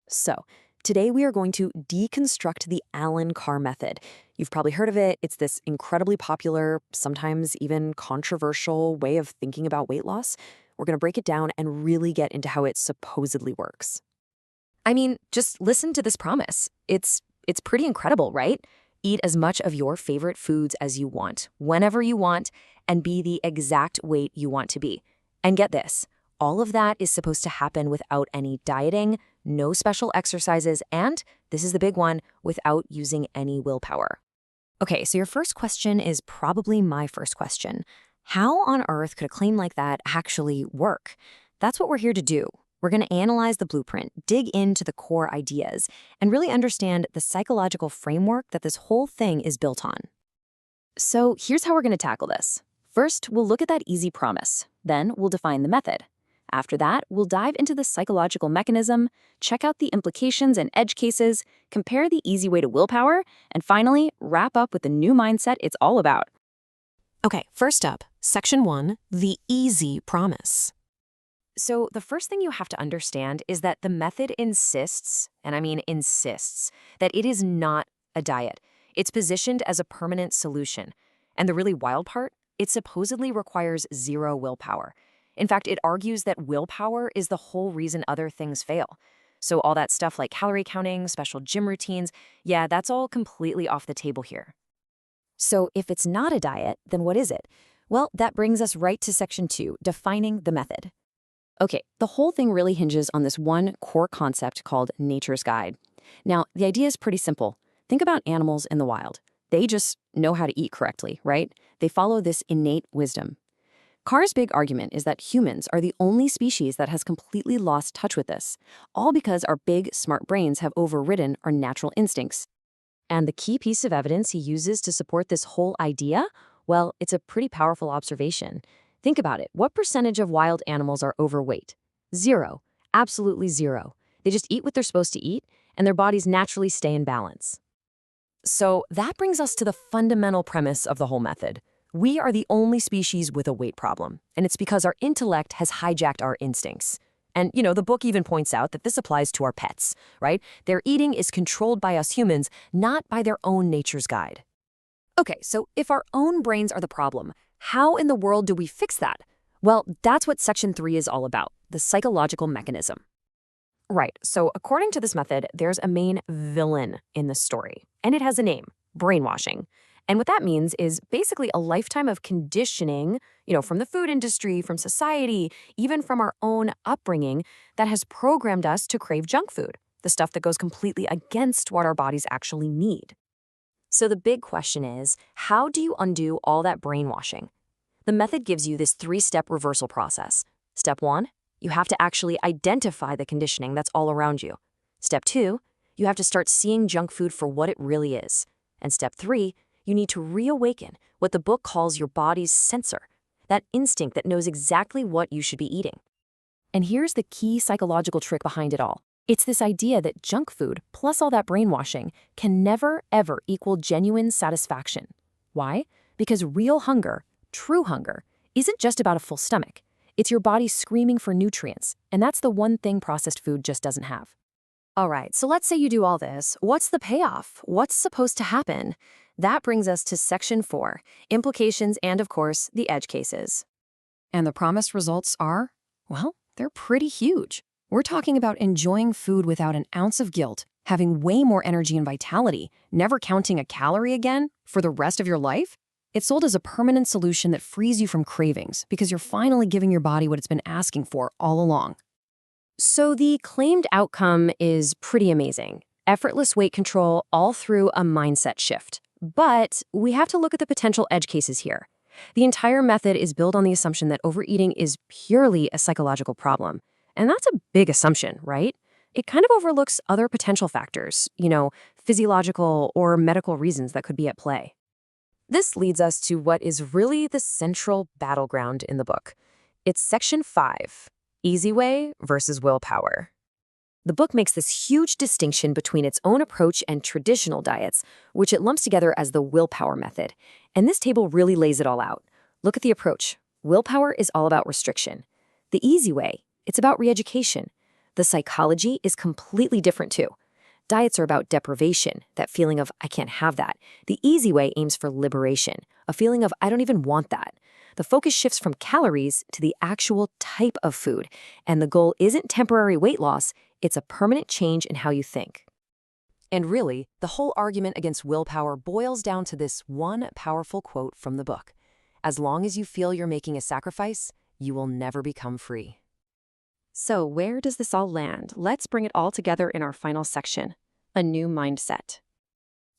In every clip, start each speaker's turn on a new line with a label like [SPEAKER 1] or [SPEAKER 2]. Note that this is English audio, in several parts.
[SPEAKER 1] So, today we are going to deconstruct the Carr method. You've probably heard of it. It's this incredibly popular, sometimes even controversial way of thinking about weight loss. We're going to break it down and really get into how it supposedly works.
[SPEAKER 2] I mean, just listen to this promise. It's pretty incredible, right? Eat as much of your favorite foods as you want, whenever you want, and be the exact weight you want to be. And get this, all of that is supposed to happen without any dieting, no special exercises, and, this is the big one, without using any willpower.
[SPEAKER 1] Okay, so your first question is probably my first question. How on earth could a claim like that actually work? That's what we're here to do. We're going to analyze the blueprint, dig into the core ideas, and really understand the psychological framework that this whole thing is built on. So here's how we're going to tackle this. First, we'll look at that easy promise. Then we'll define the method. After that, we'll dive into the psychological mechanism, check out the implications and edge cases, compare the easy way to willpower, and finally, wrap up with the new mindset it's all about.
[SPEAKER 3] Okay, first up, Section 1, the easy promise.
[SPEAKER 2] So the first thing you have to understand is that the method insists, and I mean insists, that it is not a diet. It's positioned as a permanent solution. And the really wild part, it supposedly requires zero willpower. In fact, it argues that willpower is the whole reason other things fail. So all that stuff like calorie counting, special gym routines, yeah, that's all completely off the table here.
[SPEAKER 1] So if it's not a diet, then what is it? Well, that brings us right to Section 2, defining the method. Okay, the whole thing really hinges on this one core concept called nature's guide. Now, the idea is pretty simple. Think about animals in the wild. They just know how to eat correctly, right? They follow this innate wisdom. Carr's big argument is that humans are the only species that has completely lost touch with this, all because our big, smart brains have overridden our natural instincts. And the key piece of evidence he uses to support this whole idea? Well, it's a pretty powerful observation. Think about it. What percentage of wild animals are overweight? Zero. Absolutely zero. They just eat what they're supposed to eat, and their bodies naturally stay in balance. So that brings us to the fundamental premise of the whole method. We are the only species with a weight problem, and it's because our intellect has hijacked our instincts. And, the book even points out that this applies to our pets, right? Their eating is controlled by us humans, not by their own nature's guide. Okay, so if our own brains are the problem, how in the world do we fix that? Well, that's what Section 3 is all about, the psychological mechanism. Right, so according to this method, there's a main villain in the story, and it has a name, brainwashing. And what that means is basically a lifetime of conditioning, from the food industry, from society, even from our own upbringing, that has programmed us to crave junk food, the stuff that goes completely against what our bodies actually need. So the big question is, how do you undo all that brainwashing? The method gives you this 3-step reversal process. Step 1, you have to actually identify the conditioning that's all around you. Step 2, you have to start seeing junk food for what it really is. And step 3, you need to reawaken what the book calls your body's sensor, that instinct that knows exactly what you should be eating. And here's the key psychological trick behind it all. It's this idea that junk food, plus all that brainwashing, can never, ever equal genuine satisfaction. Why? Because real hunger, true hunger, isn't just about a full stomach. It's your body screaming for nutrients, and that's the one thing processed food just doesn't have. All right, so let's say you do all this. What's the payoff? What's supposed to happen? That brings us to Section 4, implications and, of course, the edge cases. And the promised results are, well, they're pretty huge. We're talking about enjoying food without an ounce of guilt, having way more energy and vitality, never counting a calorie again for the rest of your life. It's sold as a permanent solution that frees you from cravings because you're finally giving your body what it's been asking for all along. So the claimed outcome is pretty amazing. Effortless weight control all through a mindset shift. But we have to look at the potential edge cases here. The entire method is built on the assumption that overeating is purely a psychological problem. And that's a big assumption, right? It kind of overlooks other potential factors, physiological or medical reasons that could be at play. This leads us to what is really the central battleground in the book. It's Section 5, Easyway versus willpower. The book makes this huge distinction between its own approach and traditional diets, which it lumps together as the willpower method. And this table really lays it all out. Look at the approach. Willpower is all about restriction. The easy way, it's about re-education. The psychology is completely different too. Diets are about deprivation, that feeling of I can't have that. The easy way aims for liberation, a feeling of I don't even want that. The focus shifts from calories to the actual type of food, and the goal isn't temporary weight loss, it's a permanent change in how you think.
[SPEAKER 2] And really, the whole argument against willpower boils down to this one powerful quote from the book. As long as you feel you're making a sacrifice, you will never become free.
[SPEAKER 1] So where does this all land? Let's bring it all together in our final section, a new mindset.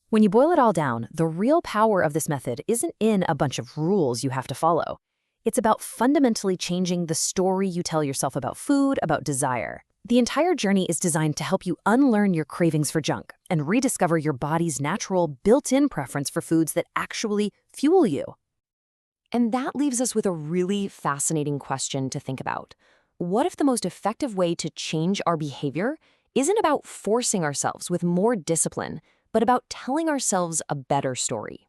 [SPEAKER 2] When you boil it all down, the real power of this method isn't in a bunch of rules you have to follow. It's about fundamentally changing the story you tell yourself about food, about desire. The entire journey is designed to help you unlearn your cravings for junk and rediscover your body's natural, built-in preference for foods that actually fuel you. And that leaves us with a really fascinating question to think about. What if the most effective way to change our behavior isn't about forcing ourselves with more discipline, but about telling ourselves a better story?